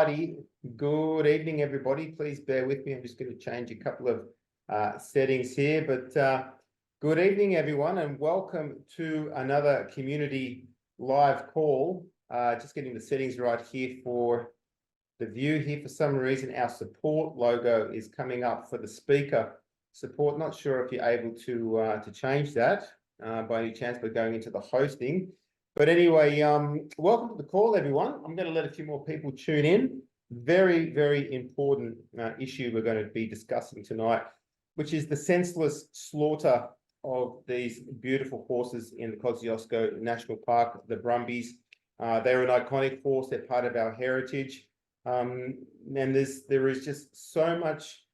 righty. Good evening, everybody. Please bear with me. I'm just going to change a couple of settings here. But good evening, everyone, and welcome to another community live call. Just getting the settings right here for the view here. For some reason, our support logo is coming up for the speaker support. Not sure if you're able to change that by any chance by going into the hosting. But anyway, welcome to the call, everyone. I'm going to let a few more people tune in. Very, very important issue we're going to be discussing tonight, which is the senseless slaughter of these beautiful horses in the Kosciuszko National Park, the Brumbies. They're an iconic horse. They're part of our heritage. And there is just so much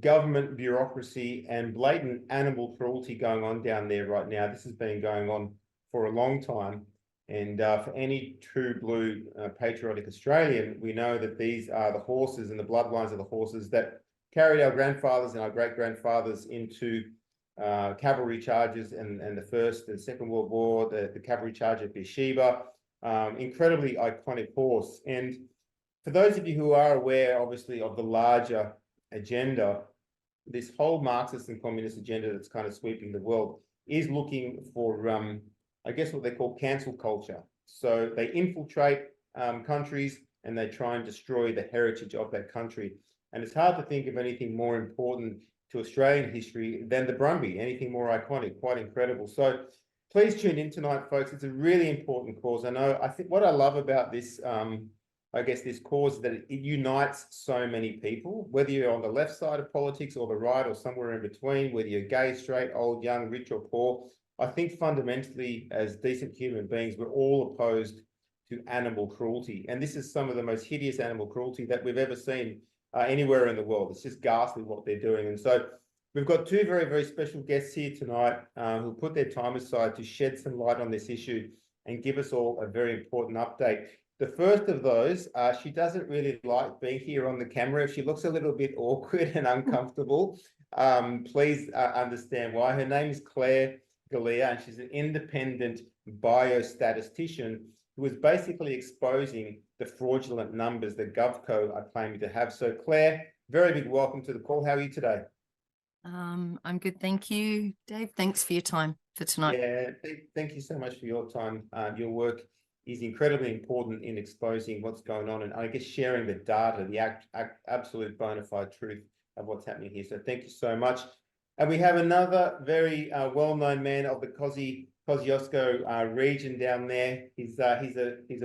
government bureaucracy and blatant animal cruelty going on down there right now. This has been going on for a long time. And for any true blue patriotic Australian, we know that these are the horses and the bloodlines of the horses that carried our grandfathers and our great-grandfathers into cavalry charges and the First and Second World War, the cavalry charge at Beersheba. Incredibly iconic horse. And for those of you who are aware, obviously, of the larger agenda, this whole Marxist and communist agenda that's kind of sweeping the world is looking for, I guess, what they call cancel culture. So they infiltrate countries and they try and destroy the heritage of that country. And it's hard to think of anything more important to Australian history than the Brumby, anything more iconic, quite incredible. So please tune in tonight, folks. It's a really important cause. I think what I love about this, I guess, this cause is that it unites so many people, whether you're on the left side of politics or the right or somewhere in between, whether you're gay, straight, old, young, rich or poor. I think fundamentally, as decent human beings, we're all opposed to animal cruelty. And this is some of the most hideous animal cruelty that we've ever seen anywhere in the world. It's just ghastly what they're doing. And so we've got two very, very special guests here tonight who put their time aside to shed some light on this issue and give us all a very important update. The first of those, she doesn't really like being here on the camera. If she looks a little bit awkward and uncomfortable, please understand why. Her name is Claire Galea, and she's an independent biostatistician who is basically exposing the fraudulent numbers that GovCo are claiming to have. So Claire, very big welcome to the call. How are you today? I'm good, thank you, Dave. Thanks for your time for tonight. Yeah, thank you so much for your time. Your work is incredibly important in exposing what's going on and I guess sharing the data, the absolute bona fide truth of what's happening here. So thank you so much. And we have another very well-known man of the Kosciuszko region down there. He's a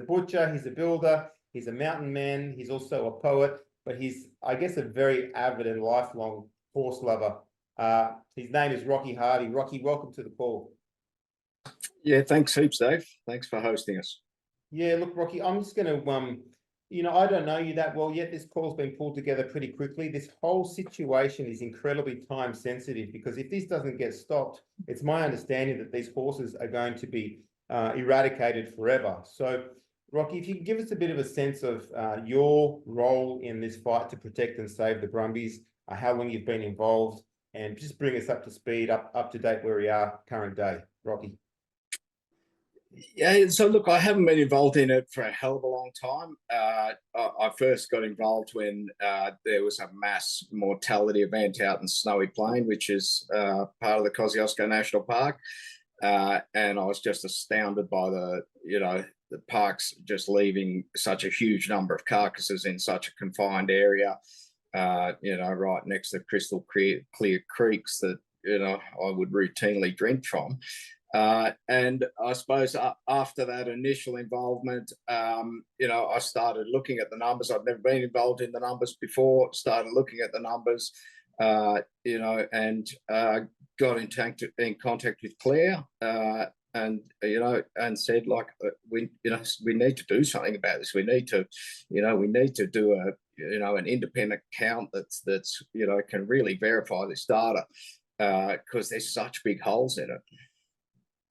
butcher, he's a builder, he's a mountain man, he's also a poet, but he's, I guess, a very avid and lifelong horse lover. His name is Rocky Harvey. Rocky, welcome to the call. Yeah, thanks heaps, Dave. Thanks for hosting us. Yeah, look, Rocky, I'm just going to, I don't know you that well yet. This call's been pulled together pretty quickly. This whole situation is incredibly time sensitive because if this doesn't get stopped, it's my understanding that these horses are going to be eradicated forever. So, Rocky, if you can give us a bit of a sense of your role in this fight to protect and save the Brumbies, how long you've been involved, and just bring us up to speed, up to date where we are current day, Rocky. Yeah, so look, I haven't been involved in it for a hell of a long time. I first got involved when there was a mass mortality event out in Snowy Plain, which is part of the Kosciuszko National Park. And I was just astounded by the parks just leaving such a huge number of carcasses in such a confined area, right next to crystal clear creeks that, I would routinely drink from. And I suppose after that initial involvement, I started looking at the numbers. I'd never been involved in the numbers before, started looking at the numbers, and got in contact with Claire and said, like, we need to do something about this. We need to do an independent count that's can really verify this data because there's such big holes in it.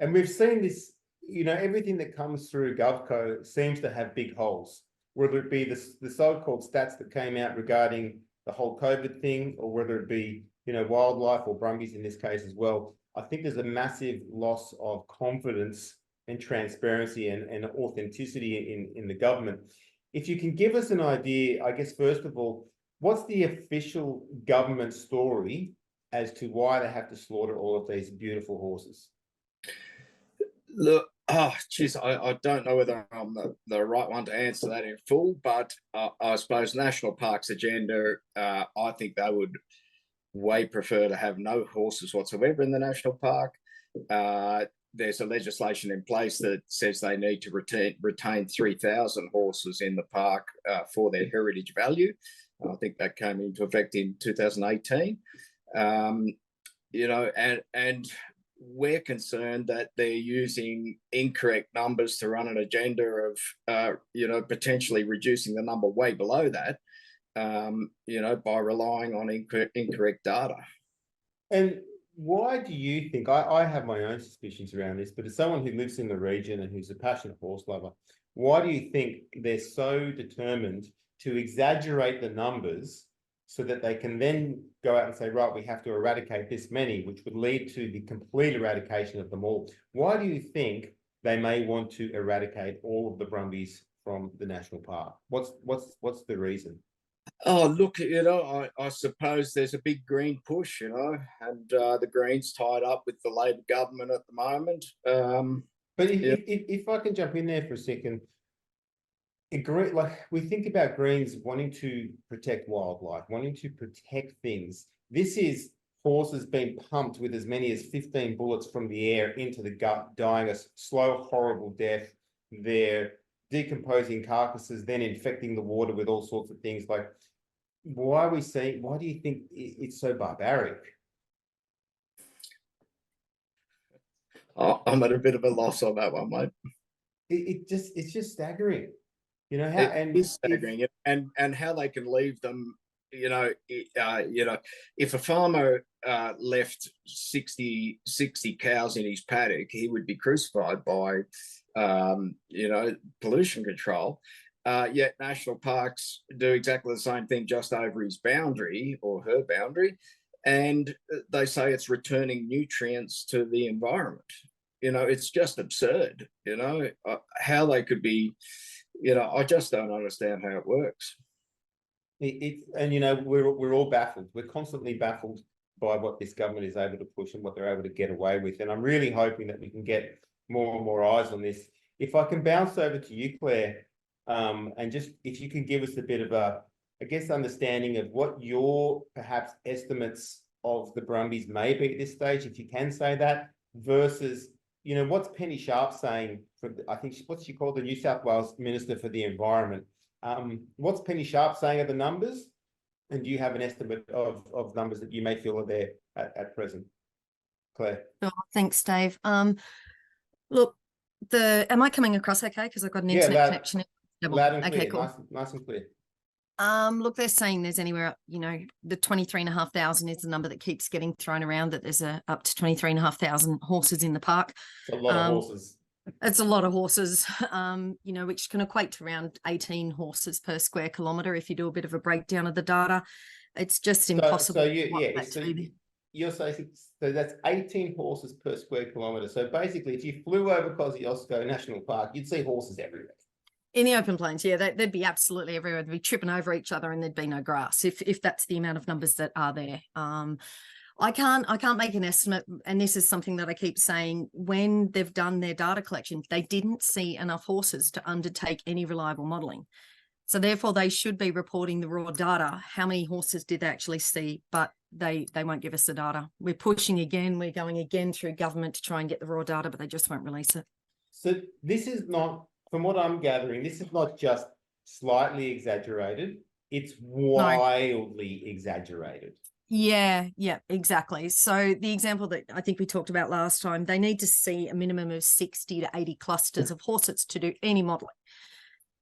And we've seen this, everything that comes through GovCo seems to have big holes, whether it be the so-called stats that came out regarding the whole COVID thing, or whether it be, wildlife or Brumbies in this case as well. I think there's a massive loss of confidence and transparency and authenticity in the government. if you can give us an idea, I guess, first of all, what's the official government story as to why they have to slaughter all of these beautiful horses? Look, geez, I don't know whether I'm the right one to answer that in full, but I suppose National Parks agenda, I think they would way prefer to have no horses whatsoever in the national park. There's a legislation in place that says they need to retain 3,000 horses in the park for their heritage value. I think that came into effect in 2018. You know, and we're concerned that they're using incorrect numbers to run an agenda of, you know, potentially reducing the number way below that, you know, by relying on incorrect data. And why do you think, I have my own suspicions around this, but as someone who lives in the region and who's a passionate horse lover, why do you think they're so determined to exaggerate the numbers so that they can then go out and say, right, we have to eradicate this many, which would lead to the complete eradication of them all? Why do you think they may want to eradicate all of the Brumbies from the national park? What's the reason? Oh, look, you know, I suppose there's a big green push, you know, and the Greens tied up with the Labor government at the moment. But if I can jump in there for a second, like we think about Greens wanting to protect wildlife, wanting to protect things. This is horses being pumped with as many as 15 bullets from the air into the gut, dying a slow, horrible death. They're decomposing carcasses, then infecting the water with all sorts of things. Like, why do you think it's so barbaric? I'm at a bit of a loss on that one, mate. It's just staggering, you know. It is staggering, and how they can leave them. You know, if a farmer left 60 cows in his paddock, he would be crucified by, you know, pollution control. Yet national parks do exactly the same thing just over his boundary or her boundary, and they say it's returning nutrients to the environment. You know, it's just absurd. You know, how they could be. You know, I just don't understand how it works. And you know, we're all baffled. We're constantly baffled by what this government is able to push and what they're able to get away with. And I'm really hoping that we can get more and more eyes on this. If I can bounce over to you, Claire, and just if you can give us a bit of a, I guess, understanding of what your perhaps estimates of the Brumbies may be at this stage, if you can say that, versus, you know, what's Penny Sharp saying for, I think, what's she called, the New South Wales Minister for the Environment. What's Penny Sharp saying are the numbers? And do you have an estimate of numbers that you may feel are there at present? Claire. Sure. Thanks, Dave. Look, am I coming across okay? Because I've got an internet connection. Loud and clear. Okay, cool. Nice and clear. Look, they're saying there's anywhere, you know, the 23,500 is the number that keeps getting thrown around, that there's up to 23,500 horses in the park. It's a lot of horses. It's a lot of horses, you know, which can equate to around 18 horses per square kilometre if you do a bit of a breakdown of the data. It's just impossible. You're saying, so that's 18 horses per square kilometre. So basically, if you flew over Kosciuszko National Park, you'd see horses everywhere. In the open plains, yeah, they'd be absolutely everywhere. They'd be tripping over each other and there'd be no grass if that's the amount of numbers that are there. I can't make an estimate, and this is something that I keep saying. When they've done their data collection, they didn't see enough horses to undertake any reliable modelling. So therefore, they should be reporting the raw data. How many horses did they actually see? But they won't give us the data. We're pushing again. We're going again through government to try and get the raw data, but they just won't release it. So this is not, from what I'm gathering, this is not just slightly exaggerated. It's wildly exaggerated. Yeah, exactly. So the example that I think we talked about last time, they need to see a minimum of 60 to 80 clusters of horses to do any modelling.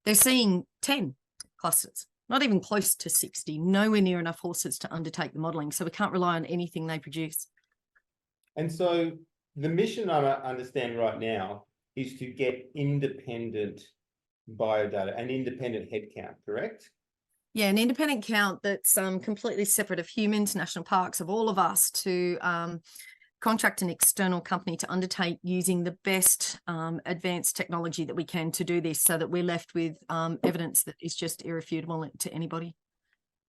They're seeing 10 clusters, not even close to 60, nowhere near enough horses to undertake the modelling. So we can't rely on anything they produce. And so the mission, I understand right now, is to get independent biodata, an independent head count, correct? Yeah, an independent count that's completely separate of humans, national parks, of all of us, to contract an external company to undertake using the best advanced technology that we can to do this, so that we're left with evidence that is just irrefutable to anybody.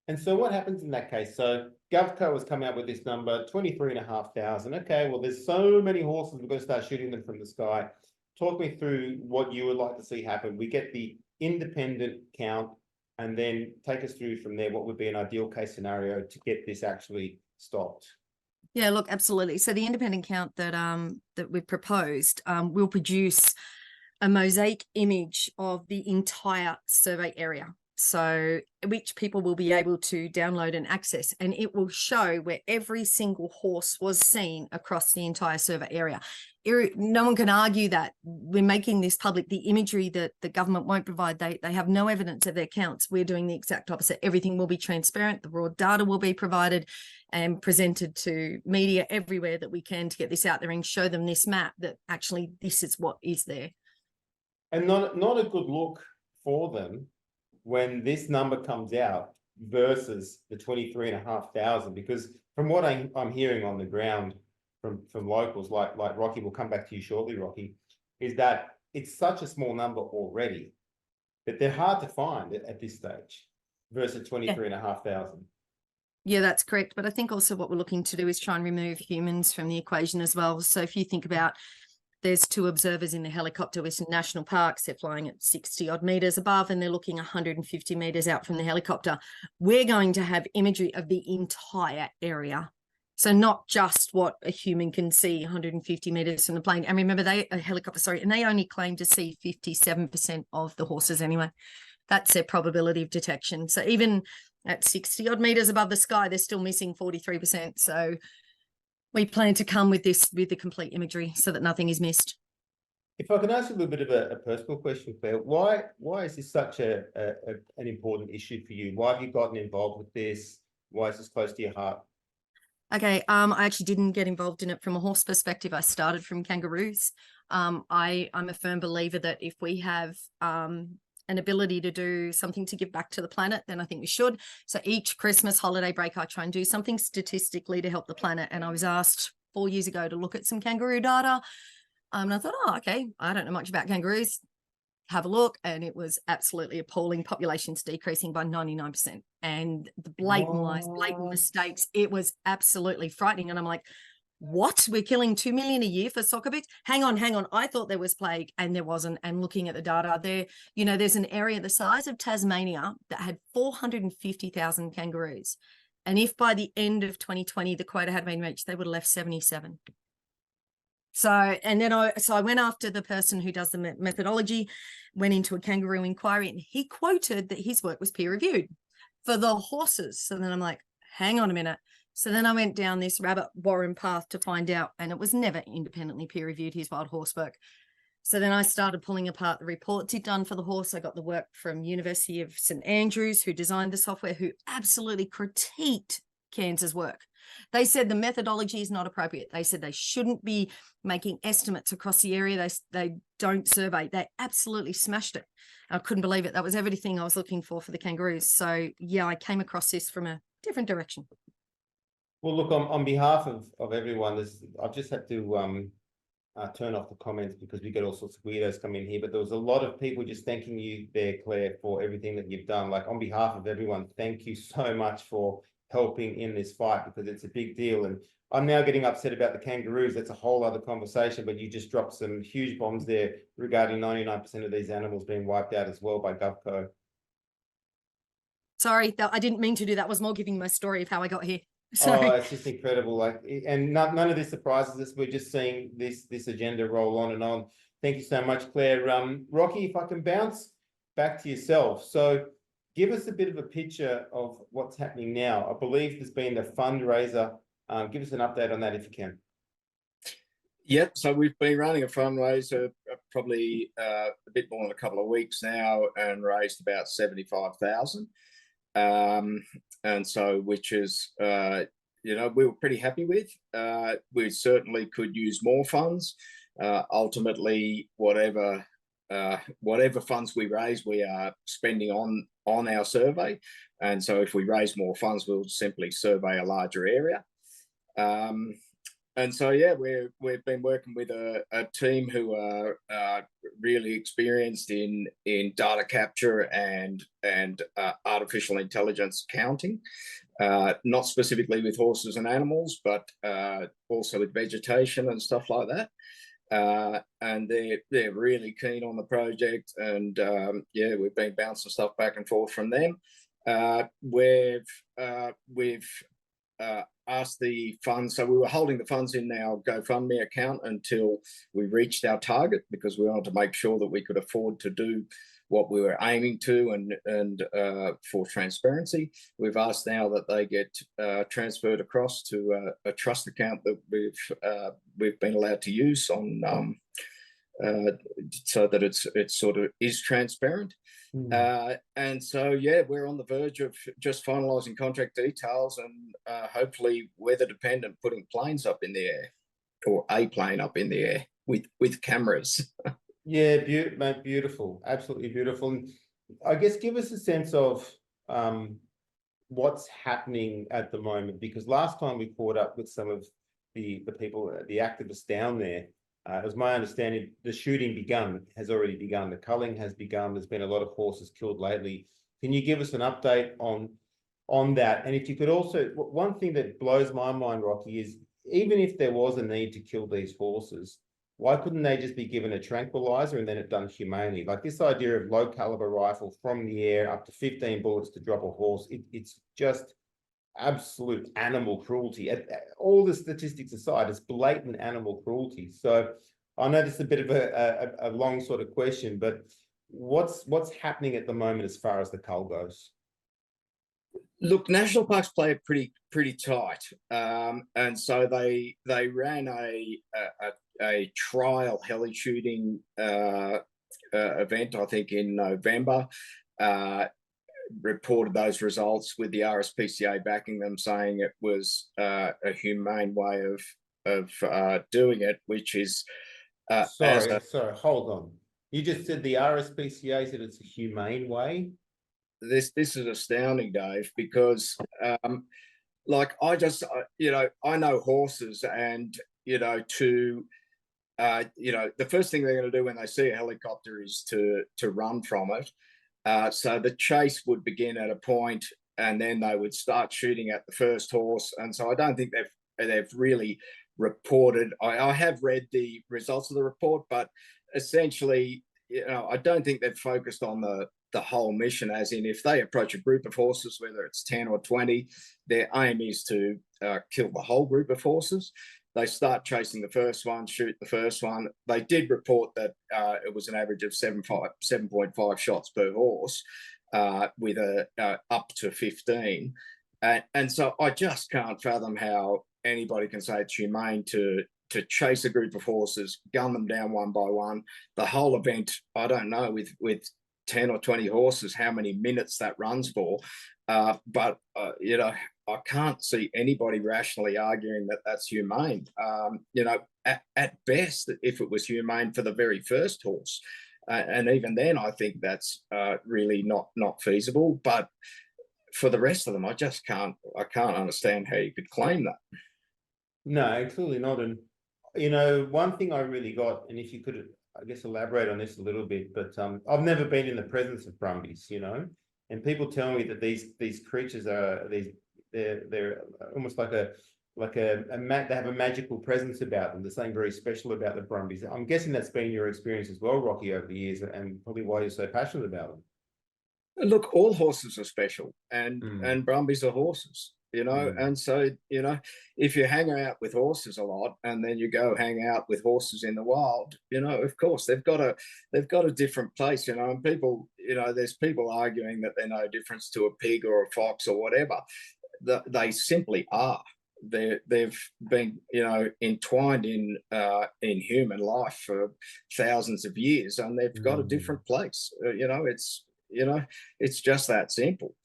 And so what happens in that case? So GovCo has come out with this number, 23,500. Okay, well, there's so many horses, we're going to start shooting them from the sky. Talk me through what you would like to see happen. We get the independent count, and then take us through from there what would be an ideal case scenario to get this actually stopped. Yeah, look, absolutely. So the independent count that that we've proposed will produce a mosaic image of the entire survey area, so which people will be able to download and access, and it will show where every single horse was seen across the entire survey area. No one can argue that we're making this public. The imagery that the government won't provide, they have no evidence of their counts. We're doing the exact opposite. Everything will be transparent. The raw data will be provided and presented to media everywhere that we can to get this out there and show them this map that actually this is what is there. And not a good look for them when this number comes out versus the 23,500, because from what I'm hearing on the ground from locals like Rocky, we'll come back to you shortly, Rocky, is that it's such a small number already that they're hard to find at this stage versus 23,500. Yeah, that's correct. But I think also what we're looking to do is try and remove humans from the equation as well. So if you think about, there's 2 observers in the helicopter with some national parks. They're flying at 60 odd meters above, and they're looking 150 meters out from the helicopter. We're going to have imagery of the entire area. So not just what a human can see 150 meters from the plane. And remember, and they only claim to see 57% of the horses anyway. That's their probability of detection. So even at 60 odd meters above the sky, they're still missing 43%. So we plan to come with this, with the complete imagery, so that nothing is missed. If I can ask you a little bit of a personal question, Claire, why is this such an important issue for you? Why have you gotten involved with this? Why is this close to your heart? Okay, I actually didn't get involved in it from a horse perspective. I started from kangaroos. I'm a firm believer that if we have an ability to do something to give back to the planet, then I think we should. So each Christmas holiday break, I try and do something statistically to help the planet. And I was asked 4 years ago to look at some kangaroo data. And I thought, oh, okay, I don't know much about kangaroos. Have a look, and it was absolutely appalling. Populations decreasing by 99%, and the blatant lies, blatant mistakes. It was absolutely frightening. And I'm like, what? We're killing 2 million a year for soccer boots? Hang on. I thought there was plague, and there wasn't. And looking at the data there, there's an area the size of Tasmania that had 450,000 kangaroos. And if by the end of 2020, the quota had been reached, they would have left 77. So, and then I went after the person who does the methodology, went into a kangaroo inquiry, and he quoted that his work was peer reviewed for the horses. So then I'm like, hang on a minute. So then I went down this rabbit warren path to find out, and it was never independently peer reviewed, his wild horse work. So then I started pulling apart the reports he'd done for the horse. I got the work from University of St Andrews, who designed the software, who absolutely critiqued Cairns's work. They said the methodology is not appropriate. They said they shouldn't be making estimates across the area. They don't survey. They absolutely smashed it. I couldn't believe it. That was everything I was looking for the kangaroos. So yeah, I came across this from a different direction. Well, look, on behalf of everyone, I've just had to turn off the comments because we get all sorts of weirdos come in here, but there was a lot of people just thanking you there, Claire, for everything that you've done. Like, on behalf of everyone, thank you so much for helping in this fight, because it's a big deal. And I'm now getting upset about the kangaroos. That's a whole other conversation, but you just dropped some huge bombs there regarding 99% of these animals being wiped out as well by GovCo. Sorry, I didn't mean to do that. I was more giving my story of how I got here. Sorry. Oh, it's just incredible. And none of this surprises us. We're just seeing this agenda roll on and on. Thank you so much, Claire. Rocky, if I can bounce back to yourself. So give us a bit of a picture of what's happening now. I believe there's been the fundraiser. Give us an update on that if you can. Yep, so we've been running a fundraiser probably a bit more than a couple of weeks now, and raised about 75,000. And so, which is, we were pretty happy with. We certainly could use more funds. Ultimately, whatever funds we raise, we are spending on our survey. And so if we raise more funds, we'll simply survey a larger area. and so yeah, we've been working with a team who are really experienced in data capture and artificial intelligence counting, not specifically with horses and animals, but also with vegetation and stuff like that. And they're really keen on the project, and yeah, we've been bouncing stuff back and forth from them. We've asked the funds, so we were holding the funds in our GoFundMe account until we reached our target, because we wanted to make sure that we could afford to do what we were aiming to, and for transparency, we've asked now that they get transferred across to a trust account that we've been allowed to use on, so that it's sort of is transparent. And so yeah, we're on the verge of just finalizing contract details, and hopefully weather dependent, putting planes up in the air, or a plane up in the air with cameras. Yeah, mate, beautiful, absolutely beautiful. And I guess give us a sense of what's happening at the moment, because last time we caught up with some of the people, the activists down there, it was my understanding the shooting has already begun. The culling has begun. There's been a lot of horses killed lately. Can you give us an update on that? And if you could also, one thing that blows my mind, Rocky, is even if there was a need to kill these horses, why couldn't they just be given a tranquilizer and then it done humanely? Like this idea of low caliber rifle from the air up to 15 bullets to drop a horse, it's just absolute animal cruelty. All the statistics aside, it's blatant animal cruelty. So I know this is a bit of a long sort of question, but what's happening at the moment as far as the cull goes? Look, national parks play it pretty tight, and so they ran a trial heli shooting event, I think in November. Reported those results with the RSPCA backing them, saying it was a humane way of doing it, which is sorry, hold on. You just said the RSPCA said it's a humane way. This is astounding, Dave, because like I just I know horses, and the first thing they're going to do when they see a helicopter is to run from it. So the chase would begin at a point, and then they would start shooting at the first horse. And so I don't think they've really reported. I have read the results of the report, but essentially, I don't think they've focused on the whole mission, as in if they approach a group of horses, whether it's 10 or 20, their aim is to kill the whole group of horses. They start chasing the first one, shoot the first one. They did report that it was an average of 7.5 shots per horse, with up to 15. And so I just can't fathom how anybody can say it's humane to chase a group of horses, gun them down one by one. The whole event, I don't know, with 10 or 20 horses, how many minutes that runs for. But I can't see anybody rationally arguing that that's humane. At best, if it was humane for the very first horse, and even then, I think that's really not feasible. But for the rest of them, I can't understand how you could claim that. No, absolutely not. And one thing I really got, and if you could, I guess, elaborate on this a little bit, but I've never been in the presence of Brumbies, and people tell me that these creatures are they're almost like they have a magical presence about them. There's something very special about the Brumbies. I'm guessing that's been your experience as well, Rocky, over the years, and probably why you're so passionate about them. Look, all horses are special, and Brumbies are horses. And so, if you hang out with horses a lot and then you go hang out with horses in the wild, of course, they've got a different place, and people, there's people arguing that they're no difference to a pig or a fox or whatever. They simply are. They've been, entwined in human life for thousands of years, and they've got a different place. It's just that simple.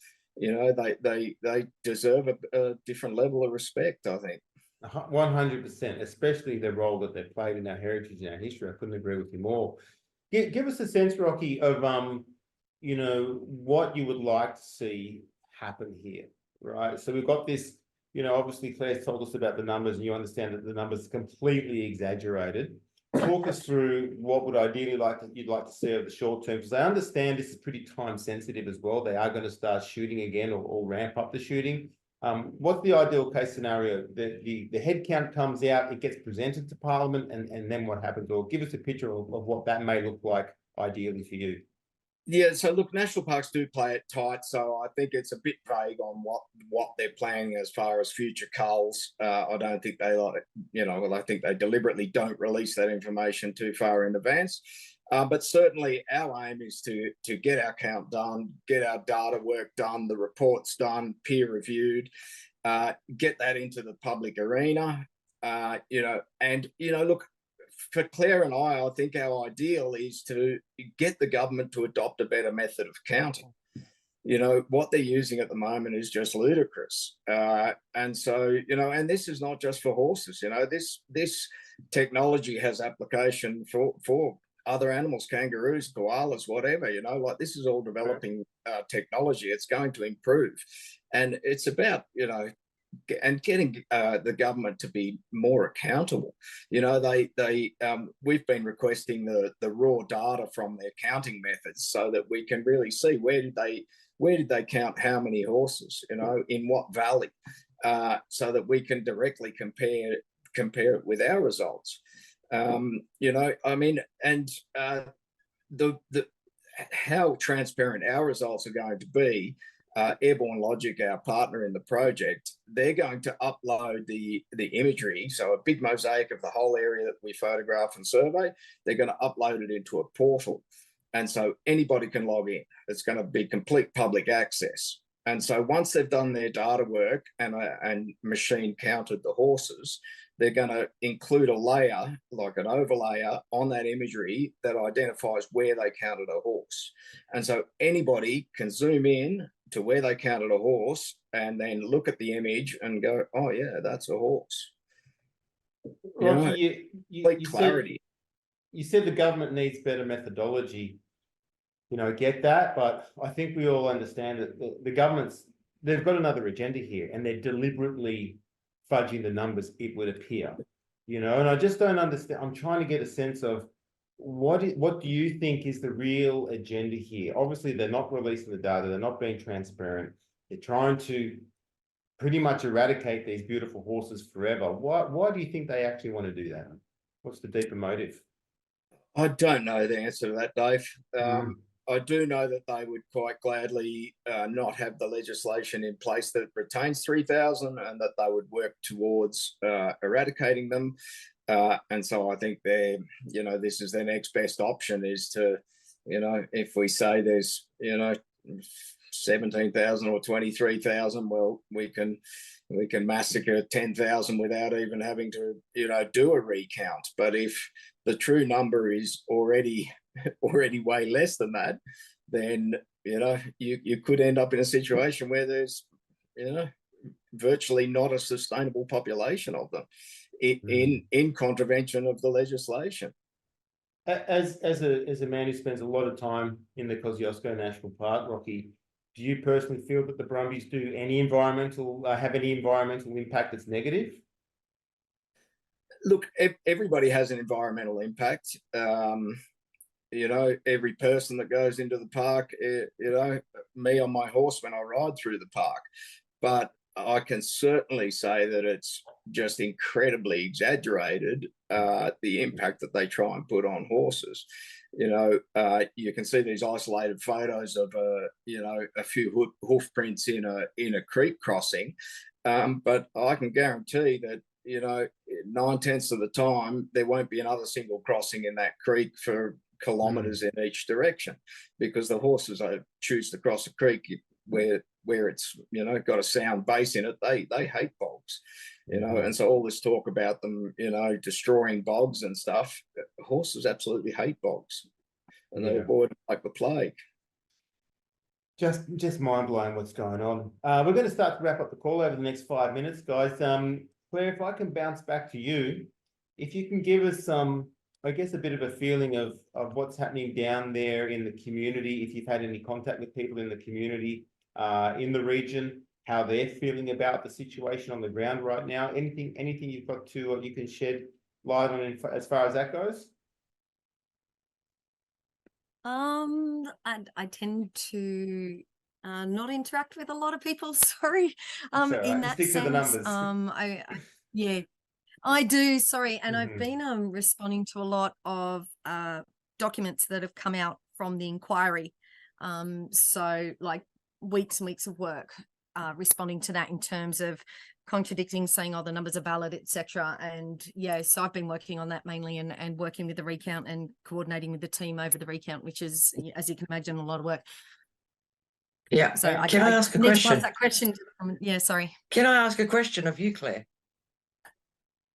They deserve a different level of respect, I think. 100%, especially the role that they've played in our heritage and our history. I couldn't agree with you more. Give us a sense, Rocky, of what you would like to see happen here, right? So we've got this, obviously Claire's told us about the numbers and you understand that the numbers are completely exaggerated. Talk us through what would you'd like to see over the short term, because I understand this is pretty time sensitive as well. They are going to start shooting again or ramp up the shooting. What's the ideal case scenario? The head count comes out, it gets presented to Parliament, and then what happens? Or give us a picture of what that may look like ideally for you. Yeah, so look, national parks do play it tight, so I think it's a bit vague on what they're planning as far as future culls. I don't think they I think they deliberately don't release that information too far in advance. But certainly our aim is to get our count done, get our data work done, the reports done, peer reviewed, get that into the public arena, look, for Claire and I think our ideal is to get the government to adopt a better method of counting. What they're using at the moment is just ludicrous. And so, and this is not just for horses, this technology has application for other animals, kangaroos, koalas, whatever, this is all developing technology. It's going to improve. And it's about, and getting the government to be more accountable. We've been requesting the raw data from their counting methods so that we can really see where did they count how many horses, in what valley, so that we can directly compare it with our results. How transparent our results are going to be. Airborne Logic, our partner in the project, they're going to upload the imagery, so a big mosaic of the whole area that we photograph and survey. They're going to upload it into a portal, and so anybody can log in. It's going to be complete public access. And so once they've done their data work and machine counted the horses, they're going to include a layer, like an overlayer, on that imagery that identifies where they counted a horse. And so anybody can zoom in to where they counted a horse and then look at the image and go, oh yeah, that's a horse. Rocky, clarity. You said the government needs better methodology. I get that, but I think we all understand that the government's, they've got another agenda here, and they're deliberately fudging the numbers, it would appear, and I just don't understand. I'm trying to get a sense of what do you think is the real agenda here? Obviously, they're not releasing the data. They're not being transparent. They're trying to pretty much eradicate these beautiful horses forever. Why do you think they actually want to do that? What's the deeper motive? I don't know the answer to that, Dave. I do know that they would quite gladly not have the legislation in place that retains 3,000, and that they would work towards eradicating them. And so I think this is their next best option, is to, if we say there's, 17,000 or 23,000, well, we can massacre 10,000 without even having to, do a recount. But if the true number is already way less than that, then you could end up in a situation where there's virtually not a sustainable population of them in contravention of the legislation. As a man who spends a lot of time in the Kosciuszko National Park, Rocky, do you personally feel that the Brumbies have any environmental impact that's negative? Look, everybody has an environmental impact. Every person that goes into the park, me on my horse when I ride through the park. But I can certainly say that it's just incredibly exaggerated, the impact that they try and put on horses. You can see these isolated photos of a few hoof prints in a creek crossing, but I can guarantee that 9/10 of the time there won't be another single crossing in that creek for kilometers in each direction, because the horses choose to cross a creek where it's got a sound base in it. They hate bogs, and so all this talk about them destroying bogs and stuff, horses absolutely hate bogs, and they avoid them like the plague. Just mind-blowing what's going on. We're going to start to wrap up the call over the next 5 minutes, guys. Claire, if I can bounce back to you, if you can give us I guess a bit of a feeling of what's happening down there in the community, if you've had any contact with people in the community, in the region, how they're feeling about the situation on the ground right now. Anything you've got to, or you can shed light on as far as that goes? I tend to not interact with a lot of people, sorry. That's all In right. that Stick to sense, the numbers. yeah, I do, sorry. And I've Mhm. been responding to a lot of documents that have come out from the inquiry. So like weeks and weeks of work responding to that in terms of contradicting, saying, oh, the numbers are valid, etc. And yeah, so I've been working on that mainly and working with the recount and coordinating with the team over the recount, which is, as you can imagine, a lot of work. Yeah. So Can I ask a need to question? pass that question to yeah, sorry. Can I ask a question of you, Claire?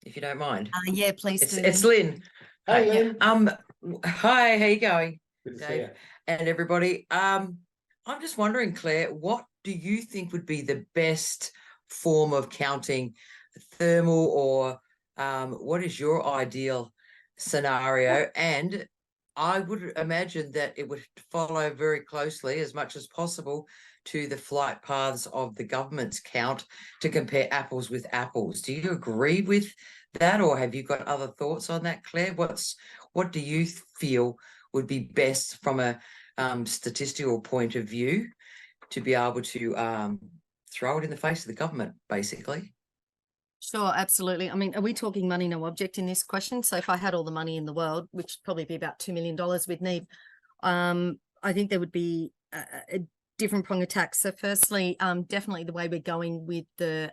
If you don't mind. Yeah, please do. It's Lynn. Hey, Hi. Lynn. Hi, how you going? Good to see Dave you. and everybody. I'm just wondering, Claire, what do you think would be the best form of counting thermal, or what is your ideal scenario? And I would imagine that it would follow very closely, as much as possible, to the flight paths of the government's count to compare apples with apples. Do you agree with that, or have you got other thoughts on that, Claire? What do you feel would be best from a statistical point of view to be able to throw it in the face of the government, basically? Sure, absolutely. I mean, are we talking money, no object in this question? So if I had all the money in the world, which would probably be about $2 million with need, I think there would be a different prong of tax. So firstly, definitely the way we're going with the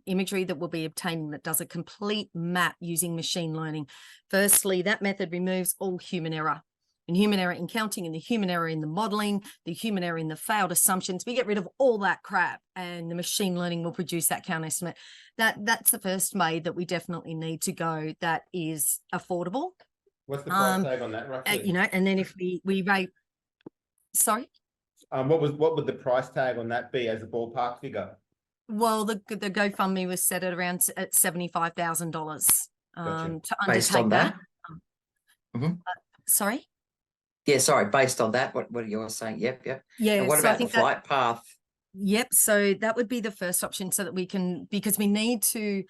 imagery that we'll be obtaining that does a complete map using machine learning. Firstly, that method removes all human error. And human error in counting, and the human error in the modeling, the human error in the failed assumptions. We get rid of all that crap, and the machine learning will produce that count estimate. That's the first way that we definitely need to go. That is affordable. What's the price tag on that, roughly? You know, and then if we rate, sorry. What would the price tag on that be as a ballpark figure? Well, the GoFundMe was set at around at $75,000 to undertake Based on that. Sorry. Yeah, sorry, based on that, what are you saying? Yep. Yeah. And what so about the flight path? Yep. So that would be the first option, so that we can, because we need to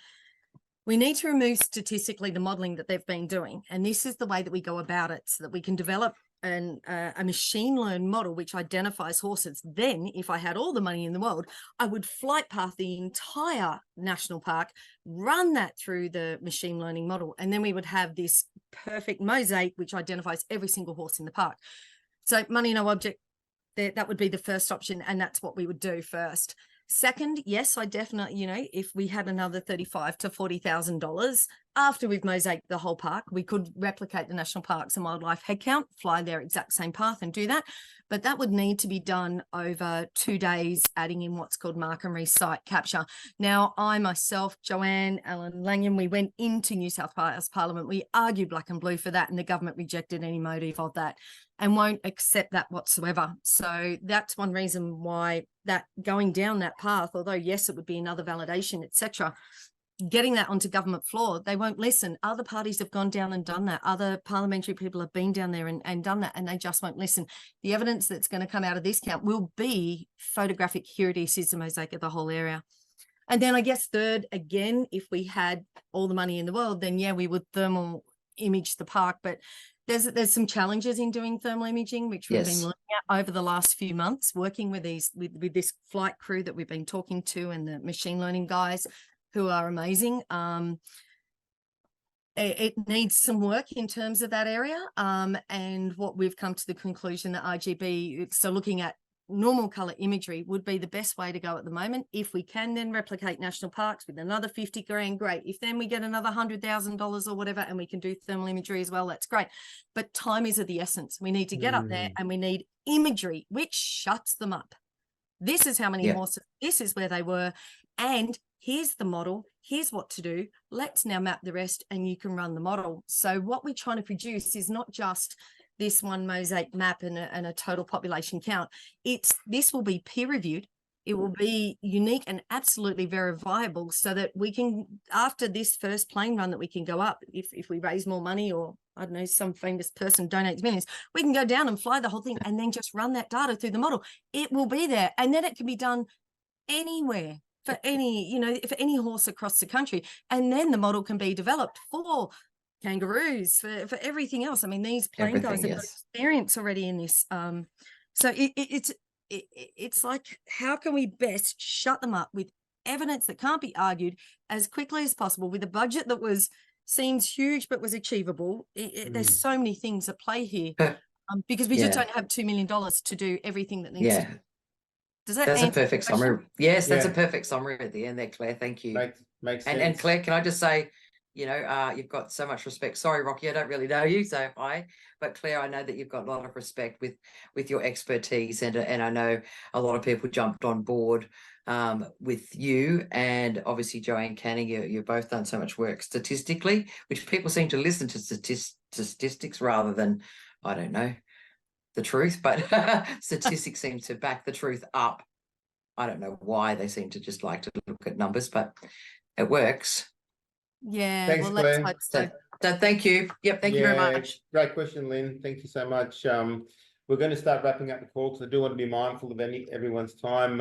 remove statistically the modeling that they've been doing. And this is the way that we go about it, so that we can develop a machine learned model which identifies horses. Then if I had all the money in the world, I would flight path the entire national park, run that through the machine learning model, and then we would have this perfect mosaic which identifies every single horse in the park. So money, no object, that would be the first option, and that's what we would do first. Second, yes, I definitely, you know, if we had another $35,000 to $40,000 after we've mosaiced the whole park, we could replicate the National Parks and Wildlife headcount, fly their exact same path and do that. But that would need to be done over 2 days, adding in what's called mark and recite capture. Now, I myself, Joanne, Alan Langham, we went into New South Wales Parliament. We argued black and blue for that, and the government rejected any motive of that and won't accept that whatsoever. So that's one reason why that going down that path, although yes, it would be another validation, etc., getting that onto government floor, they won't listen. Other parties have gone down and done that. Other parliamentary people have been down there and done that, and they just won't listen. The evidence that's going to come out of this count will be photographic. Here it is the mosaic of the whole area. And then I guess third, again, if we had all the money in the world, then yeah, we would thermal image the park. But there's some challenges in doing thermal imaging, which we've been looking at over the last few months, working with with this flight crew that we've been talking to, and the machine learning guys who are amazing. It needs some work in terms of that area. And what we've come to the conclusion that RGB, so looking at normal color imagery, would be the best way to go at the moment. If we can then replicate national parks with another 50 grand, great. If then we get another $100,000 or whatever, and we can do thermal imagery as well, that's great. But time is of the essence. We need to get up there, and we need imagery which shuts them up. This is how many horses, this is where they were, and here's the model, here's what to do. Let's now map the rest, and you can run the model. So what we're trying to produce is not just this one mosaic map and a total population count. This will be peer reviewed. It will be unique and absolutely verifiable, so that we can, after this first plane run that we can go up, if we raise more money, or I don't know, some famous person donates millions, we can go down and fly the whole thing and then just run that data through the model. It will be there, and then it can be done anywhere, for any, for any horse across the country. And then the model can be developed for kangaroos, for everything else. I mean, these plain guys have got experience already in this. So it's like, how can we best shut them up with evidence that can't be argued as quickly as possible, with a budget that seems huge but was achievable? There's so many things at play here, because we just don't have $2 million to do everything that needs to be. Does that That's a answer perfect the question? summary. Yes, that's a perfect summary at the end there, Claire. Thank you. Makes sense. And Claire, can I just say, you've got so much respect. Sorry, Rocky, I don't really know you, so hi. But Claire, I know that you've got a lot of respect with your expertise, and I know a lot of people jumped on board with you, and obviously Joanne Canning. You've both done so much work statistically, which people seem to listen to statistics rather than, I don't know, the truth, but statistics seem to back the truth up. I don't know why they seem to just like to look at numbers, but it works. Yeah. Thanks, well, Claire. let's hope so. So thank you. Yep, thank you very much. Great question, Lynn. Thank you so much. We're going to start wrapping up the call because I do want to be mindful of everyone's time.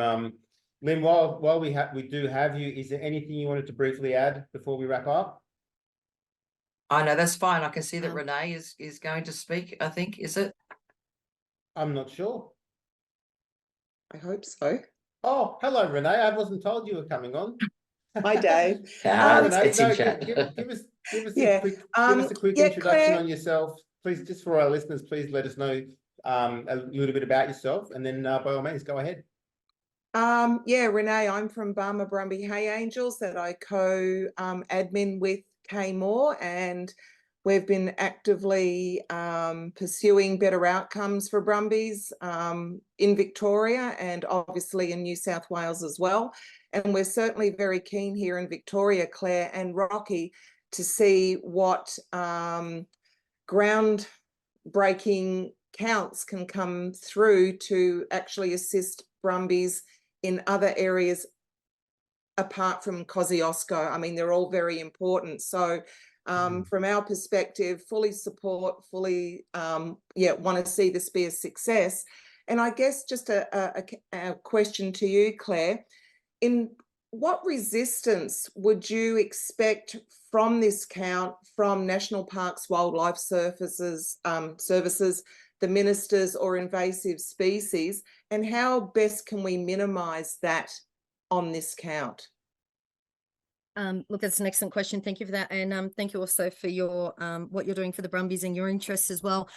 Lynn, while we do have you, is there anything you wanted to briefly add before we wrap up? Oh no, that's fine. I can see that Renee is going to speak, I think, is it? I'm not sure. I hope so. Oh, hello, Renee. I wasn't told you were coming on. Hi, Dave. Renee, it's in chat. give us a quick introduction Claire, on yourself. Please, just for our listeners, please let us know a little bit about yourself, and then by all means, go ahead. Renee, I'm from Brumby Hay Angels that I co-admin with Kay Moore, and we've been actively pursuing better outcomes for Brumbies in Victoria and obviously in New South Wales as well. And we're certainly very keen here in Victoria, Claire and Rocky, to see what groundbreaking counts can come through to actually assist Brumbies in other areas apart from Kosciuszko. I mean, they're all very important. So from our perspective, fully support, fully want to see this be a success. And I guess just a question to you, Claire, in what resistance would you expect from this count from National Parks Wildlife Services, the ministers, or invasive species, and how best can we minimise that on this count? Look, that's an excellent question. Thank you for that. And thank you also for your what you're doing for the Brumbies and your interests as well.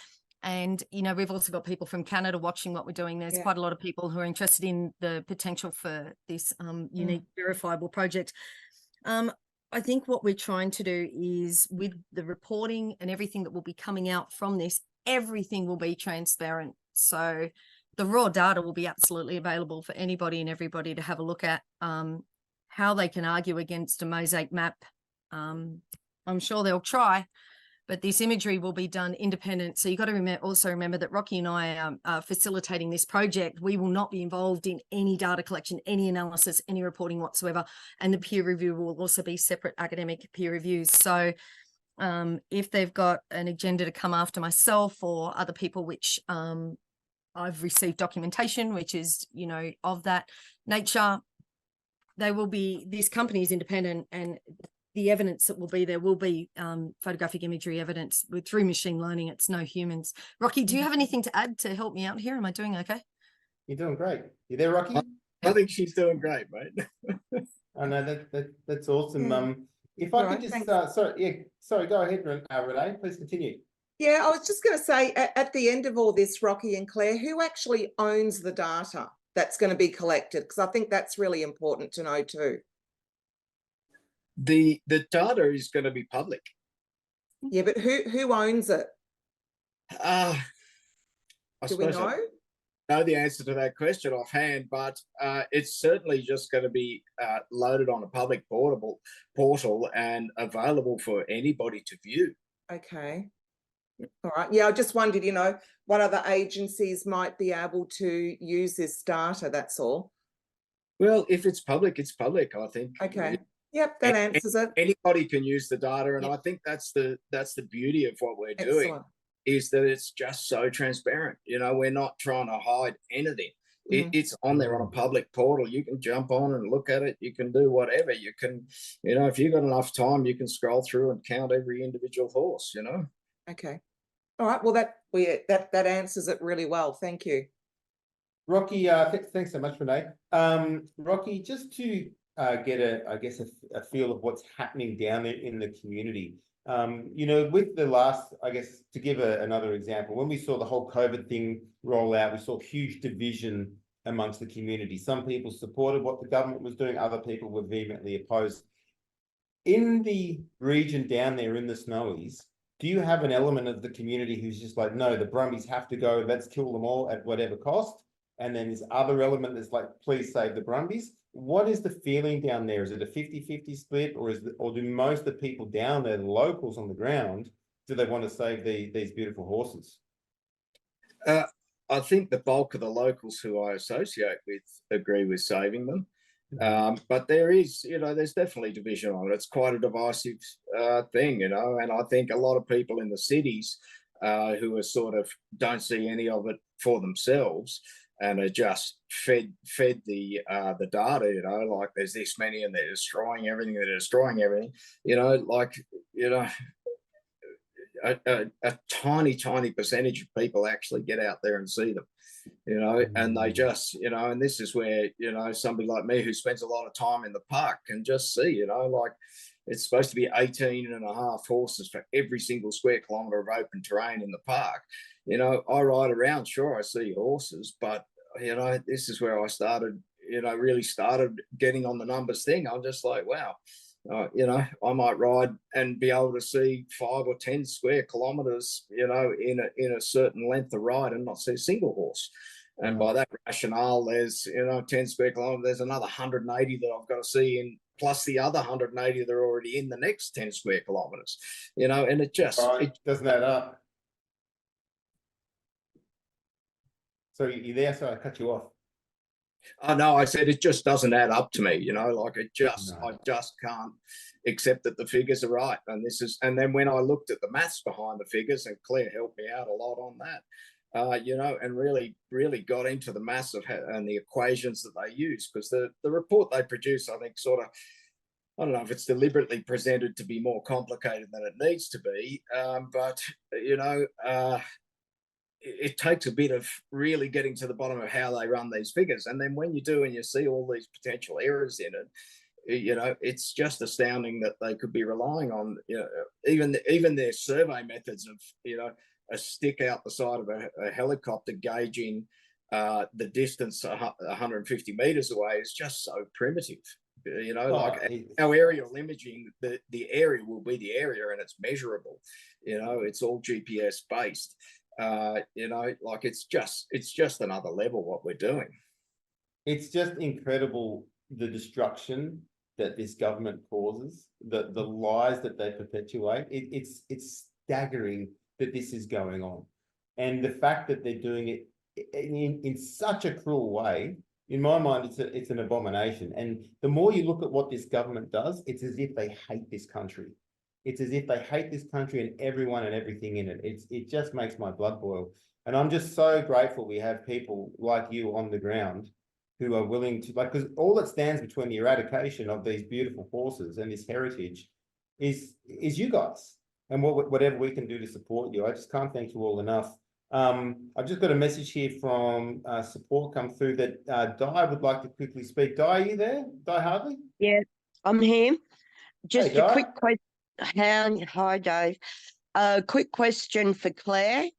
And, we've also got people from Canada watching what we're doing. There's quite a lot of people who are interested in the potential for this unique verifiable project. I think what we're trying to do is, with the reporting and everything that will be coming out from this, everything will be transparent. So the raw data will be absolutely available for anybody and everybody to have a look at. How they can argue against a mosaic map, I'm sure they'll try, but this imagery will be done independent. So you've got to also remember that Rocky and I are facilitating this project. We will not be involved in any data collection, any analysis, any reporting whatsoever. And the peer review will also be separate academic peer reviews. So if they've got an agenda to come after myself or other people, which I've received documentation, which is, of that nature, this company is independent, and the evidence that will be there will be photographic imagery evidence through machine learning. It's no humans. Rocky, do you have anything to add to help me out here? Am I doing okay? You're doing great. You there, Rocky? I think she's doing great, mate. I know that's awesome. If I All could right, just sorry, go ahead, Renee. Please continue. Yeah, I was just going to say, at the end of all this, Rocky and Claire, who actually owns the data that's going to be collected? Because I think that's really important to know too. The data is going to be public. Yeah, but who owns it? Do we know? I know the answer to that question offhand, but it's certainly just going to be loaded on a public portal and available for anybody to view. Okay. All right. Yeah, I just wondered, what other agencies might be able to use this data, that's all. Well, if it's public, it's public, I think. Okay. Yep, that answers it. Anybody can use the data, and I think that's the beauty of what we're doing, is that it's just so transparent. We're not trying to hide anything. It's on there on a public portal. You can jump on and look at it. You can do whatever. You can, if you've got enough time, you can scroll through and count every individual horse, Okay. All right. Well, that answers it really well. Thank you. Rocky, thanks so much, Renee. Rocky, just to get a feel of what's happening down there in the community. With the last, to give another example, when we saw the whole COVID thing roll out, we saw huge division amongst the community. Some people supported what the government was doing, other people were vehemently opposed. In the region down there in the Snowies, do you have an element of the community who's just like, no, the Brumbies have to go, let's kill them all at whatever cost? And then this other element that's like, please save the Brumbies. What is the feeling down there? Is it a 50-50 split, or do most of the people down there, the locals on the ground, do they want to save these beautiful horses? I think the bulk of the locals who I associate with agree with saving them. But there is, there's definitely division on it. It's quite a divisive thing, and I think a lot of people in the cities who are sort of don't see any of it for themselves and are just fed the data, like there's this many and they're destroying everything, a tiny percentage of people actually get out there and see them, and they just, and this is where, somebody like me who spends a lot of time in the park can just see, like it's supposed to be 18.5 horses for every single square kilometre of open terrain in the park. I ride around, sure, I see horses, but, this is where I started, really started getting on the numbers thing. I'm just like, wow. I might ride and be able to see 5 or 10 square kilometres, in a certain length of ride and not see a single horse. And by that rationale, there's, 10 square kilometres, there's another 180 that I've got to see in, plus the other 180 that are already in the next 10 square kilometres, and it just... it doesn't add up. So you there? So I cut you off. Oh, no, I said it just doesn't add up to me, like I just can't accept that the figures are right. And then when I looked at the maths behind the figures, and Claire helped me out a lot on that, and really got into the maths of and the equations that they use, because the report they produce, I think, sort of, I don't know if it's deliberately presented to be more complicated than it needs to be, but, it takes a bit of really getting to the bottom of how they run these figures. And then when you do and you see all these potential errors in it, it's just astounding that they could be relying on, even their survey methods of, a stick out the side of a helicopter gauging the distance 150 meters away is just so primitive. Our aerial imaging, the area will be the area and it's measurable. It's all GPS based. It's just another level what we're doing. It's just incredible the destruction that this government causes, the lies that they perpetuate. It's staggering that this is going on, and the fact that they're doing it in such a cruel way. In my mind, it's an abomination. And the more you look at what this government does, it's as if they hate this country. It's as if they hate this country and everyone and everything in it. It just makes my blood boil. And I'm just so grateful we have people like you on the ground who are willing to, because all that stands between the eradication of these beautiful horses and this heritage is you guys, and whatever we can do to support you. I just can't thank you all enough. I've just got a message here from support come through that Di would like to quickly speak. Di, are you there? Di Hardley? Yeah, I'm here. Just Hey, a Di. quick question. Hi, Dave. A quick question for Claire.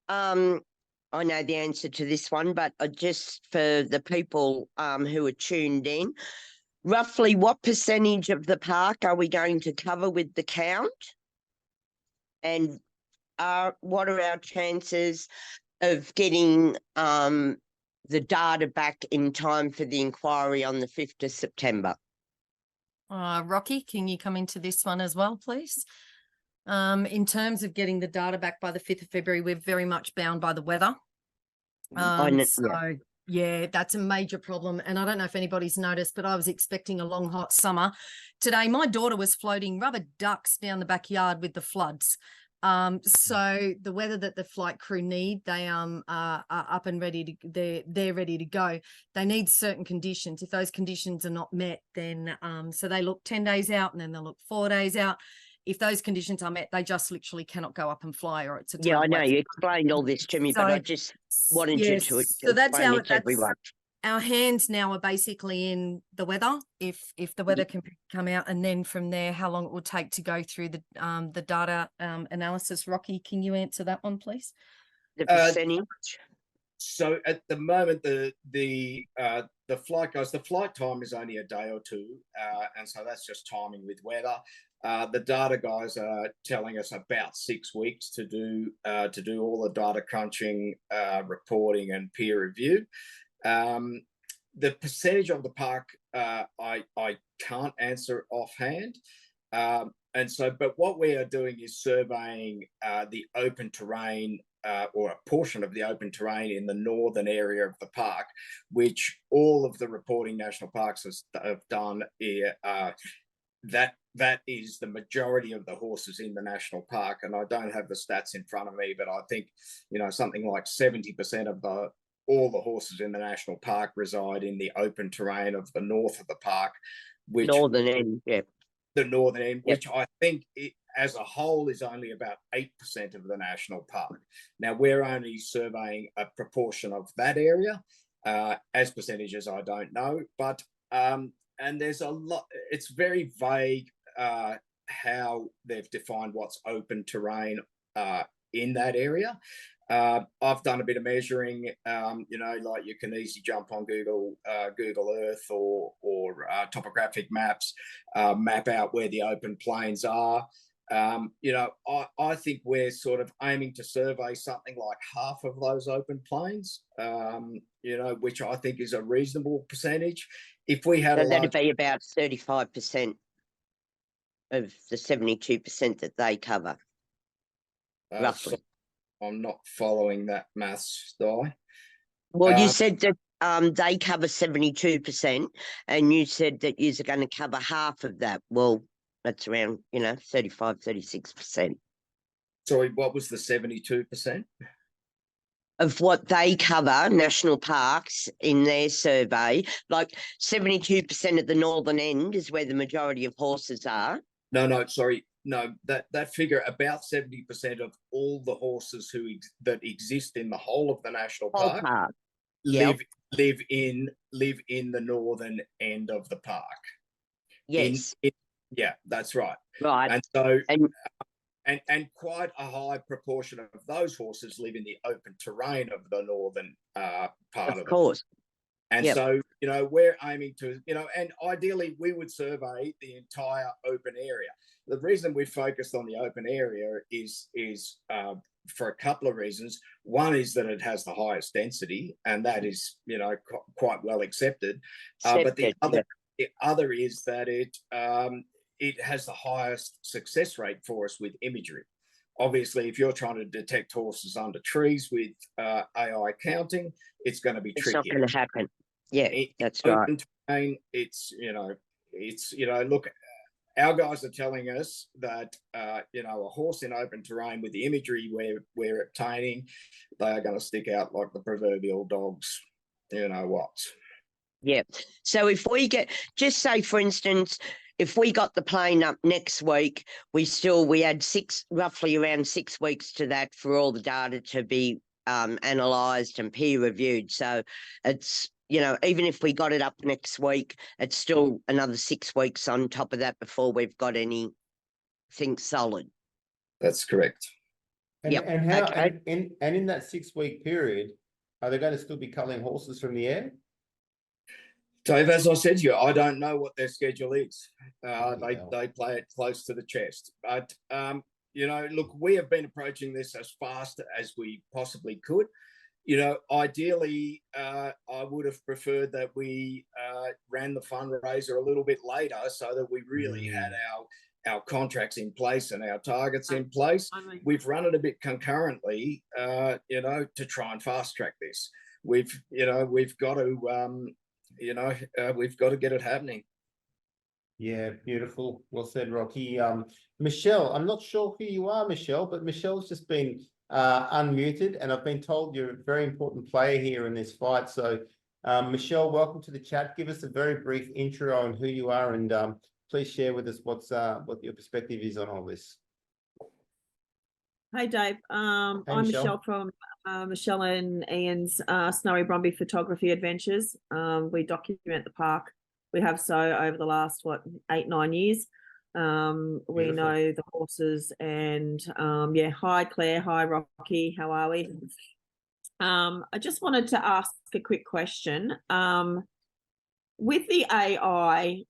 I know the answer to this one, but just for the people who are tuned in, roughly what percentage of the park are we going to cover with the count? And what are our chances of getting the data back in time for the inquiry on the 5th of September? Rocky, can you come into this one as well, please? In terms of getting the data back by the 5th of February, we're very much bound by the weather. Yeah, that's a major problem. And I don't know if anybody's noticed, but I was expecting a long, hot summer. Today, my daughter was floating rubber ducks down the backyard with the floods. So the weather that the flight crew need, they are up and ready to, they're ready to go. They need certain conditions. If those conditions are not met, then so they look 10 days out and then they'll look 4 days out. If those conditions are met, they just literally cannot go up and fly, or it's a Yeah, I total know waste. you explained all this to me, but I just wanted you to So that's explain how it to everyone. our hands now are basically in the weather. If the weather can come out, and then from there, how long it will take to go through the data analysis. Rocky, can you answer that one, please? The percentage. So at the moment, the flight guys, the flight time is only a day or two, and so that's just timing with weather. The data guys are telling us about 6 weeks to do all the data crunching, reporting, and peer review. The percentage of the park, I can't answer offhand. And so, but what we are doing is surveying the open terrain, or a portion of the open terrain in the northern area of the park, which all of the reporting national parks have done. That is the majority of the horses in the national park. And I don't have the stats in front of me, but I think, something like 70% of all the horses in the national park reside in the open terrain of the north of the park, which Northern end, yeah. The northern end, Yep. which I think as a whole is only about 8% of the national park. Now we're only surveying a proportion of that area. As percentages, I don't know, but and there's a lot. It's very vague how they've defined what's open terrain in that area. I've done a bit of measuring, like you can easily jump on Google Earth or topographic maps, map out where the open plains are. I think we're sort of aiming to survey something like half of those open plains, which I think is a reasonable percentage. If we had So that'd be about 35% of the 72% that they cover, roughly. So I'm not following that maths, Di. Well, you said that they cover 72%, and you said that you're going to cover half of that. Well, that's around, 35, 36%. Sorry, what was the 72%? Of what they cover, national parks, in their survey, like 72% of the northern end is where the majority of horses are. No, sorry. No, that figure, about 70% of all the horses that exist in the whole of the national park live in the northern end of the park. Yes. Yeah, that's right. Right. And so and quite a high proportion of those horses live in the open terrain of the northern part of course. And so, we're aiming to, and ideally we would survey the entire open area. The reason we focused on the open area is for a couple of reasons. One is that it has the highest density, and that is, quite well accepted. But the other is that it has the highest success rate for us with imagery. Obviously, if you're trying to detect horses under trees with AI counting, it's going to be tricky. It's not going to happen. Yeah, that's right. Terrain, look, our guys are telling us that, a horse in open terrain with the imagery we're obtaining, they are going to stick out like the proverbial dogs, what. Yeah. So if we just say, for instance, if we got the plane up next week, we had roughly around 6 weeks to that for all the data to be analysed and peer reviewed. So it's, even if we got it up next week, it's still another 6 weeks on top of that before we've got anything solid. That's correct. And, yep. and how Okay. and in that 6 week period, are they going to still be culling horses from the air? Dave, as I said to you, I don't know what their schedule is. They play it close to the chest. But, look, we have been approaching this as fast as we possibly could. Ideally, I would have preferred that we ran the fundraiser a little bit later so that we really had our contracts in place and our targets in place. We've run it a bit concurrently, to try and fast track this. We've got to get it happening. Yeah, beautiful. Well said, Rocky. Michelle, I'm not sure who you are, Michelle, but Michelle's just been unmuted, and I've been told you're a very important player here in this fight. So, Michelle, welcome to the chat. Give us a very brief intro on who you are, and please share with us what your perspective is on all this. Hey Dave, I'm Michelle. Michelle from Michelle and Ian's Snowy Brumby Photography Adventures. We document the park. We have so over the last 8-9 years. We Beautiful. know the horses, and yeah. Hi Claire, hi Rocky, how are we? I just wanted to ask a quick question. With the AI,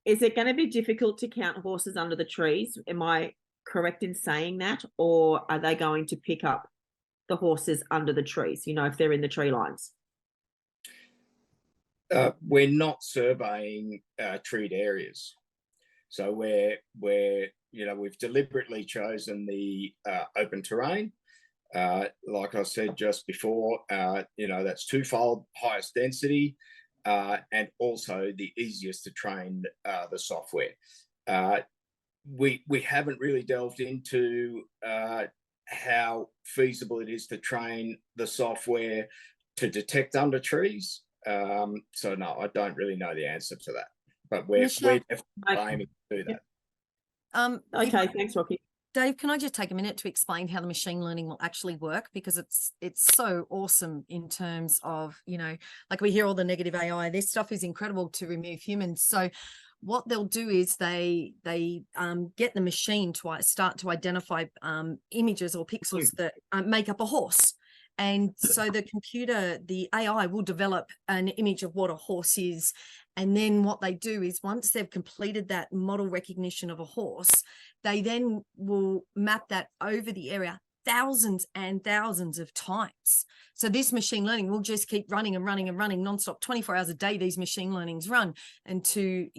is it going to be difficult to count horses under the trees? Am I correct in saying that, or are they going to pick up the horses under the trees, you know, if they're in the tree lines? We're not surveying treed areas, so we've deliberately chosen the open terrain. Like I said just before, that's twofold: highest density and also the easiest to train the software. We haven't really delved into how feasible it is to train the software to detect under trees. So no, I don't really know the answer to that, but we're definitely aiming to do that. Okay, thanks, Rocky. Dave, can I just take a minute to explain how the machine learning will actually work? Because it's so awesome in terms of, like we hear all the negative AI, this stuff is incredible to remove humans. So what they'll do is they get the machine to start to identify images or pixels that make up a horse. And so the AI will develop an image of what a horse is. And then what they do is once they've completed that model recognition of a horse, they then will map that over the area thousands and thousands of times. So this machine learning will just keep running and running and running nonstop, 24 hours a day. These machine learnings run, and to,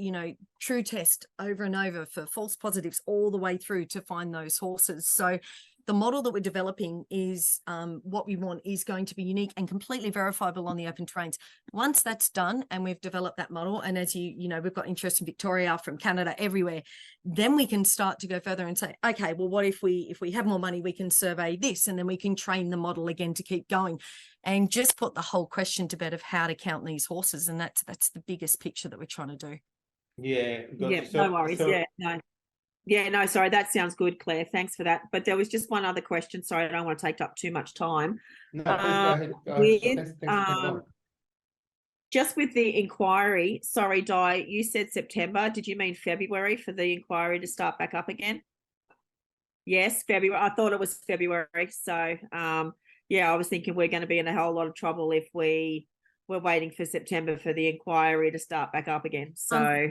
true test over and over for false positives all the way through to find those horses. So the model that we're developing is what we want is going to be unique and completely verifiable on the open terrains. Once that's done and we've developed that model, and as we've got interest in Victoria, from Canada, everywhere, then we can start to go further and say, okay, well, what if we have more money, we can survey this, and then we can train the model again to keep going, and just put the whole question to bed of how to count these horses. And that's the biggest picture that we're trying to do. Yeah. Yeah, no worries. No, sorry, that sounds good, Claire. Thanks for that. But there was just one other question. Sorry, I don't want to take up too much time. No, please go ahead. Thanks, just with the inquiry, sorry, Di, you said September. Did you mean February for the inquiry to start back up again? Yes, February. I thought it was February. So, I was thinking we're going to be in a whole lot of trouble if we're waiting for September for the inquiry to start back up again. So,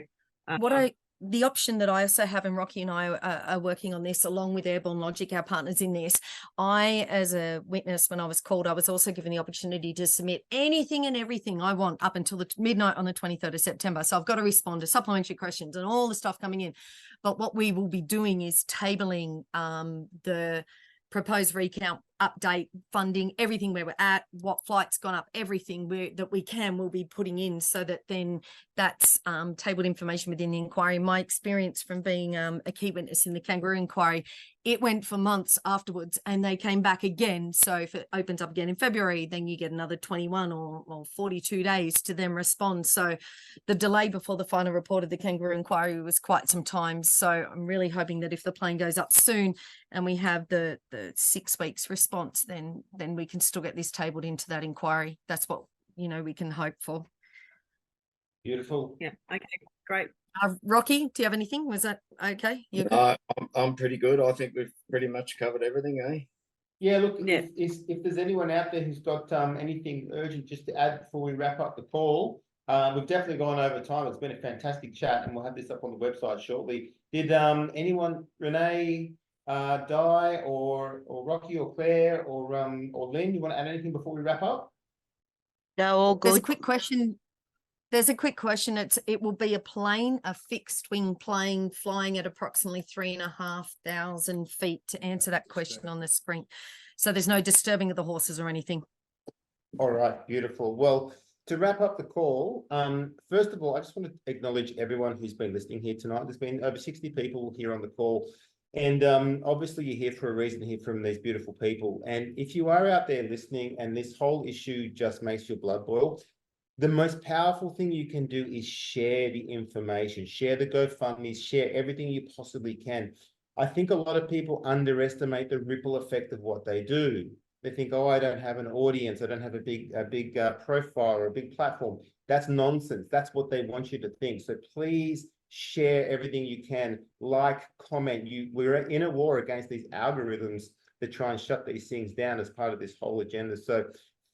the option that I also have, and Rocky and I are working on this along with Airborne Logic, our partners in this. I, as a witness, when I was called, I was also given the opportunity to submit anything and everything I want up until the midnight on the 23rd of September. So I've got to respond to supplementary questions and all the stuff coming in. But what we will be doing is tabling the proposed recount, update, funding, everything where we're at, what flight's gone up, everything that we can will be putting in, so that then that's tabled information within the inquiry. My experience from being a key witness in the kangaroo inquiry, it went for months afterwards and they came back again. So if it opens up again in February, then you get another 21 or 42 days to then respond. So the delay before the final report of the kangaroo inquiry was quite some time. So I'm really hoping that if the plane goes up soon and we have the 6 weeks response, then we can still get this tabled into that inquiry. That's what we can hope for. Beautiful. Yeah. Okay. Great. Rocky, do you have anything? Was that okay? I'm pretty good. I think we've pretty much covered everything, eh? Yeah, look, if there's anyone out there who's got anything urgent just to add before we wrap up the call, we've definitely gone over time. It's been a fantastic chat, and we'll have this up on the website shortly. Did anyone, Renee, Di, or Rocky, or Claire, or Lynn, you want to add anything before we wrap up? No, all good. There's a quick question. It will be a fixed wing plane flying at approximately 3,500 feet, to answer that question on the screen. So there's no disturbing of the horses or anything. All right, beautiful. Well, to wrap up the call, first of all, I just want to acknowledge everyone who's been listening here tonight. There's been over 60 people here on the call. And obviously you're here for a reason, here from these beautiful people. And if you are out there listening and this whole issue just makes your blood boil, the most powerful thing you can do is share the information, share the GoFundMe, share everything you possibly can. I think a lot of people underestimate the ripple effect of what they do. They think, oh, I don't have an audience. I don't have a big profile or a big platform. That's nonsense. That's what they want you to think. So please share everything you can, like, comment. We're in a war against these algorithms that try and shut these things down as part of this whole agenda. So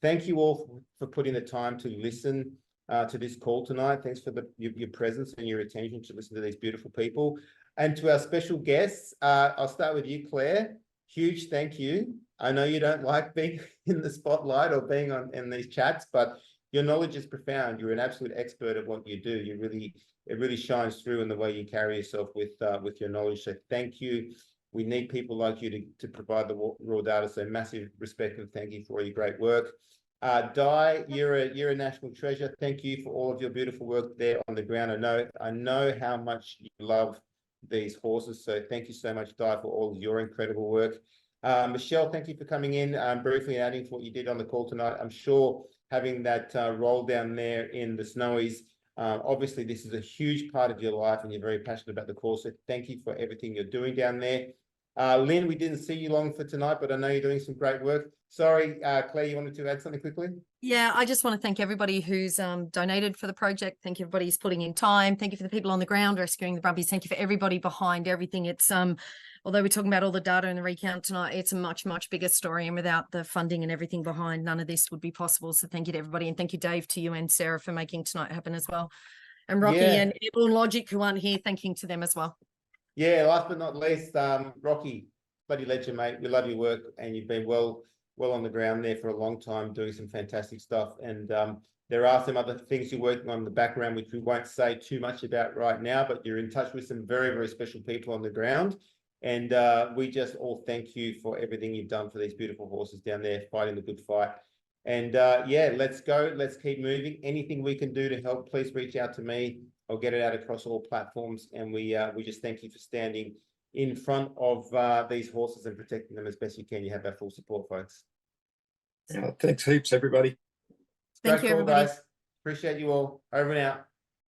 thank you all for putting the time to listen to this call tonight. Thanks for your presence and your attention to listen to these beautiful people. And to our special guests, I'll start with you, Claire. Huge thank you. I know you don't like being in the spotlight or being in these chats, but your knowledge is profound. You're an absolute expert at what you do. It really shines through in the way you carry yourself with your knowledge. So thank you. We need people like you to provide the raw data. So massive respect and thank you for all your great work. Di, you're a national treasure. Thank you for all of your beautiful work there on the ground. I know how much you love these horses. So thank you so much, Di, for all of your incredible work. Michelle, thank you for coming in briefly and adding to what you did on the call tonight. I'm sure having that roll down there in the Snowies, obviously this is a huge part of your life and you're very passionate about the course. So thank you for everything you're doing down there. Lynn, we didn't see you long for tonight, but I know you're doing some great work. Sorry, Claire, you wanted to add something quickly? Yeah, I just want to thank everybody who's donated for the project. Thank you, everybody who's putting in time. Thank you for the people on the ground rescuing the Brumbies. Thank you for everybody behind everything. It's although we're talking about all the data and the recount tonight, it's a much, much bigger story. And without the funding and everything behind, none of this would be possible. So thank you to everybody. And thank you, Dave, to you and Sarah for making tonight happen as well. And Rocky and Airborne Logic, who aren't here, thanking to them as well. Yeah, last but not least, Rocky, bloody legend, mate. We love your work and you've been well on the ground there for a long time doing some fantastic stuff. And there are some other things you're working on in the background, which we won't say too much about right now, but you're in touch with some very, very special people on the ground. And we just all thank you for everything you've done for these beautiful horses down there, fighting the good fight. And yeah, let's go. Let's keep moving. Anything we can do to help, please reach out to me. I'll get it out across all platforms. And we just thank you for standing in front of these horses and protecting them as best you can. You have our full support, folks. Yeah, thanks heaps, everybody. Thank you, everybody. Guys. Appreciate you all. Over and out.